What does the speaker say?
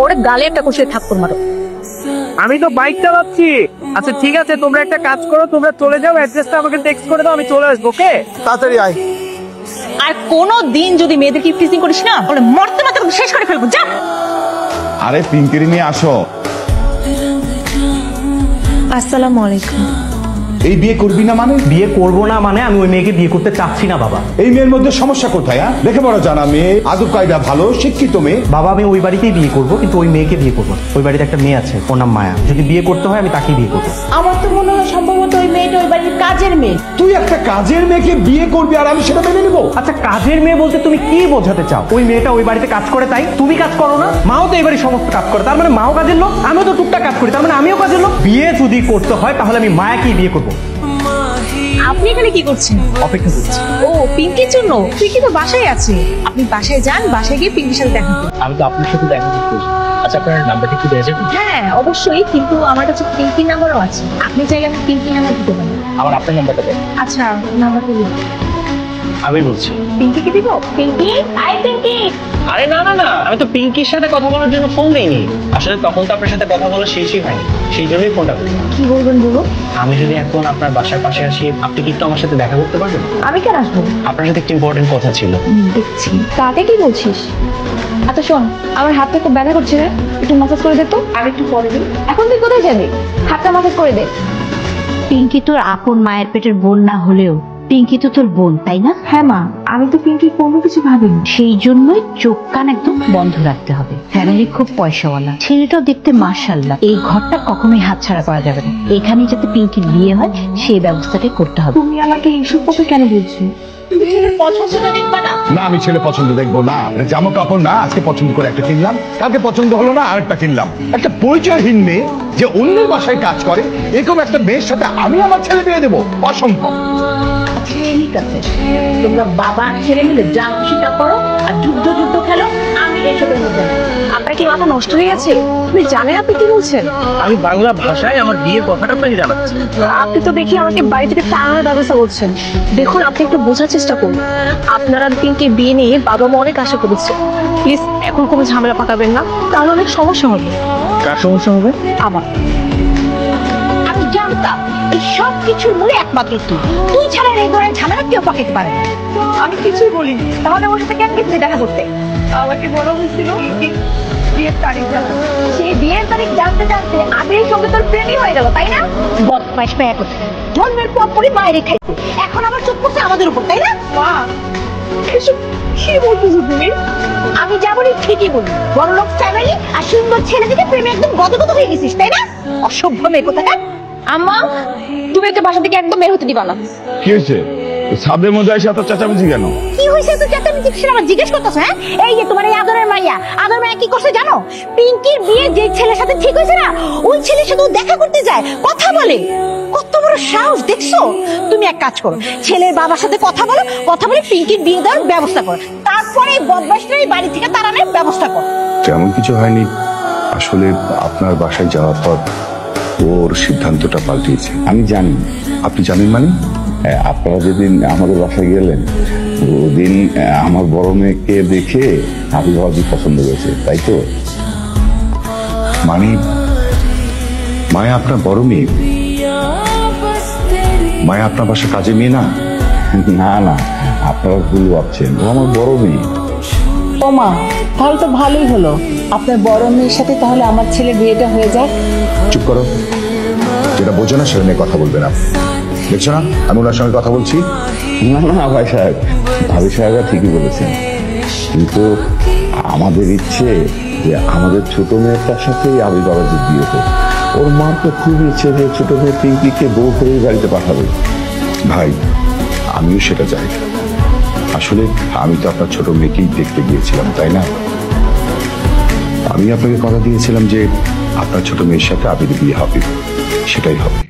ওরে গালে একটা কষে থাপ্পড় মারো। আমি তো বাইক চালাচ্ছি। আচ্ছা ঠিক আছে, তোমরা একটা কাজ করো, তোমরা চলে যাও, অ্যাড্রেসটা আমাকে টেক্সট করে দাও, আমি চলে আসবো। ওকে, তাড়াতাড়ি আয়। আর কোনো দিন যদি মেয়েদেরকে টিচিং করিস না, তাহলে মরতে মরতে শেষ করে ফেলবো। যা। আরে পিঙ্কিরি নিয়ে আসো। আসসালামু আলাইকুম। এই বিয়ে করবি না মানে? বিয়ে করবো না মানে আমি ওই মেয়েকে বিয়ে করতে চাচ্ছি না বাবা। এই মেয়ের মধ্যে সমস্যা কোথায়? দেখে বড় জানা মেয়ে, আদব কায়দা ভালো, শিক্ষিত মেয়ে। বাবা আমি ওই বাড়িতেই বিয়ে করবো, কিন্তু ওই মেয়েকে বিয়ে করবো। ওই বাড়িতে একটা মেয়ে আছে, ওর নাম মায়া। যদি বিয়ে করতে হয় আমি তাকেই বিয়ে করবো। আমার তো মনে হয় সম্ভবত ওই মেয়েটা ওই বাড়ির কাজের মেয়ে। তুই একটা কাজের মেয়েকে বিয়ে করবি আর আমি সেটা মেনে নেবো? আচ্ছা কাজের মেয়ে বলতে তুমি কি বোঝাতে চাও? ওই মেয়েটা ওই বাড়িতে কাজ করে তাই তুমি কাজ করো না? মাও তো এই বাড়ির সমস্ত কাজ করে, তার মানে মাও কাজের লোক, আমিও তো টুকটাক কাজ করি, তার মানে আমিও কাজের লোক। বিয়ে যদি করতে হয় তাহলে আমি মায়াকেই বিয়ে করবো। আপনি এখানে কি করছেন? অপেক্ষা করছি। ও পিঙ্কির জন্য? পিঙ্কি তো বাসায় আছে। আপনি বাসায় যান, বাসায় গিয়ে পিঙ্কির সাথে দেখা করুন। আমি তো আপনার সাথে দেখা করতে। আচ্ছা আপনার নাম্বারটা একটু দেওয়া যাবে? হ্যাঁ অবশ্যই, কিন্তু আমার কাছে পিঙ্কির নাম্বারও আছে। আপনি চাইলে আমি পিঙ্কির নাম্বার দিতে পারি। আমার আপনার নাম্বারটা দেন। আচ্ছা নাম্বারটা দিন। আমি বলছি। পিঙ্কিকে দিব? পিঙ্কি, হাই পিঙ্কি। আরে না না না, আমি তো পিঙ্কির সাথে কথা বলার জন্য ফোন দেইনি। আসলে তখন তো আপনার সাথে কথা বলা শেষই হয়নি, সেই জন্যই ফোনটা করি। কি বলবেন বলুন? আমি যদি এখন আপনার বাসার পাশে আসি, আপনি কি একটু আমার সাথে দেখা করতে পারবেন? আমি কেন আসবো? আপনার সাথে একটা ইম্পর্টেন্ট কথা ছিল। দেখছি। কাকে কি বলছিস? আচ্ছা শোন, আমার হাতটা খুব ব্যথা করছে রে, একটু মাসাজ করে দে তো। আমি একটু পরে দিই। এখন তুই কোথায় যাবি? হাতটা মাসাজ করে দে। পিঙ্কি তোর আপন মায়ের পেটের বোন না হলেও পিঙ্কি তো তোর বোন, তাই না? হ্যাঁ মা, আমি তো পিঙ্কি কোনো কিছু ভাবিনি। সেই জন্যই চোখ কান একদম বন্ধ রাখতে হবে। ফ্যামিলি খুব পয়সাওয়ালা, ছেলেটাও দেখতে মাশাআল্লাহ। এই ঘরটা কখনোই হাতছাড়া করা যাবে না। এখানে যাতে পিঙ্কির বিয়ে হয় সেই ব্যবস্থাটাই করতে হবে। তুমি আমাকে এইসব কথা কেন বলছো? না আমি ছেলে পছন্দ দেখবো না। জামা কাপড় না, আজকে পছন্দ করে একটা কিনলাম, কালকে পছন্দ হলো না আরেকটা কিনলাম। একটা পরিচয়হীন মেয়ে যে অন্যের বাসায় কাজ করে, এরকম একটা মেয়ের সাথে আমি আমার ছেলে বিয়ে দেবো? অসম্ভব। ঠিক আছে, তোমরা বাবা ছেলে মিলে যা খুশিটা করো আর যুদ্ধ যুদ্ধ খেলো, আমি এসবের মধ্যে না। আপনার কি মাথা নষ্ট হয়ে গেছে? আপনি জানেন আপনি কি বলছেন? আমি বাংলা ভাষায় আমার বিয়ের কথাটা আপনাকে জানাচ্ছি। আপনি তো দেখি আমাকে বাড়ি থেকে টানার ব্যবস্থা করছেন। দেখুন আপনি একটু বোঝার চেষ্টা করুন। আপনারা পিঙ্কি বিয়ে নিয়ে বাবা মা অনেক আশা করেছে। প্লিজ এখন কোনো ঝামেলা পাকাবেন না, তাহলে অনেক সমস্যা হবে। কার সমস্যা হবে? আমার। আমি জানতাম এই সব কিছুর মূলে একমাত্র তুই ছাড়া এই ধরনের ঝামেলা কেউ পাকাতে পারে না। আমি কিছুই বলিনি। তাহলে ওর সাথে কেন গেছিলি দেখা করতে? আমাকে বলা হয়েছিল বিয়ের তারিখ জানাতে। সেই বিয়ের তারিখ জানতে জানতে আবিরের সঙ্গে তোর প্রেমই হয়ে গেল, তাই না? বদমাইশ মেয়ে করতে জন্মের পর পরই মায়ের খাইতে, এখন আবার চোখ করছে আমাদের উপর, তাই না? মা এসব কি বলতেছো তুমি? আমি যা বলি ঠিকই বলি। বড়লোক ফ্যামিলি আর সুন্দর ছেলে থেকে প্রেমে একদম গদগদ হয়ে গেছিস, তাই না? অসভ্য মেয়ে কোথাকার। আম্মা তুমি একটা বাসা থেকে একদম বের হতে দিবা না। কি হয়েছে? সাদের মধ্যে এসে এত চেঁচামেচি কেন? কি হয়েছে তুই চেঁচামেচি কিসের আমার জিজ্ঞেস করতেছ? হ্যাঁ, এই যে তোমার এই আদরের মাইয়া, আদর মাইয়া কি করছে জানো? পিঙ্কির বিয়ে যে ছেলের সাথে ঠিক হয়েছে না, ওই ছেলের সাথে ও দেখা করতে যায়, কথা বলে। কত বড় সাহস দেখছো? তুমি এক কাজ করো, ছেলের বাবার সাথে কথা বলো, কথা বলে পিঙ্কির বিয়ে দেওয়ার ব্যবস্থা করো, তারপরে এই বদমাশটা এই বাড়ি থেকে তাড়ানোর ব্যবস্থা করো। তেমন কিছু হয়নি। আসলে আপনার বাসায় যাওয়ার পর ওর সিদ্ধান্তটা পাল্টিয়েছে। আমি জানি। আপনি জানেন মানে? আপনারা যেদিন আমাদের বাসায় গেলেন, ওদিন আমার বড় মেয়েকে দেখে আমি ভাবি পছন্দ হয়েছে, তাই তো? মানে মায়া আপনার বড় মেয়ে? মায়া আপনার বাসা কাজে মেয়ে না? না না, আপনারা ভুল ভাবছেন, ও আমার বড় মেয়ে। ও মা, তাহলে তো ভালোই হলো। আপনার বড় মেয়ের সাথে তাহলে আমার ছেলে বিয়েটা হয়ে যাক। চুপ করো, যেটা বোঝো না সেটা নিয়ে কথা বলবে না। দেখছো না আমি ওনার সঙ্গে কথা বলছি? না না ভাই সাহেব, ভাবি সাহেবরা ঠিকই বলেছেন, কিন্তু আমাদের ইচ্ছে যে আমাদের ছোট মেয়েটার সাথেই আবি বাবার যে বিয়ে হোক। ওর মা তো খুব ইচ্ছে যে ছোট মেয়ে পিঙ্কিকে বউ করে বাড়িতে পাঠাবে। ভাই আমিও সেটা চাই। আসলে আমি তো আপনার ছোট মেয়েকেই দেখতে গিয়েছিলাম, তাই না? আমি আপনাকে কথা দিয়েছিলাম যে আপনার ছোট মেয়ের সাথে আবির বিয়ে হবে, সেটাই হবে।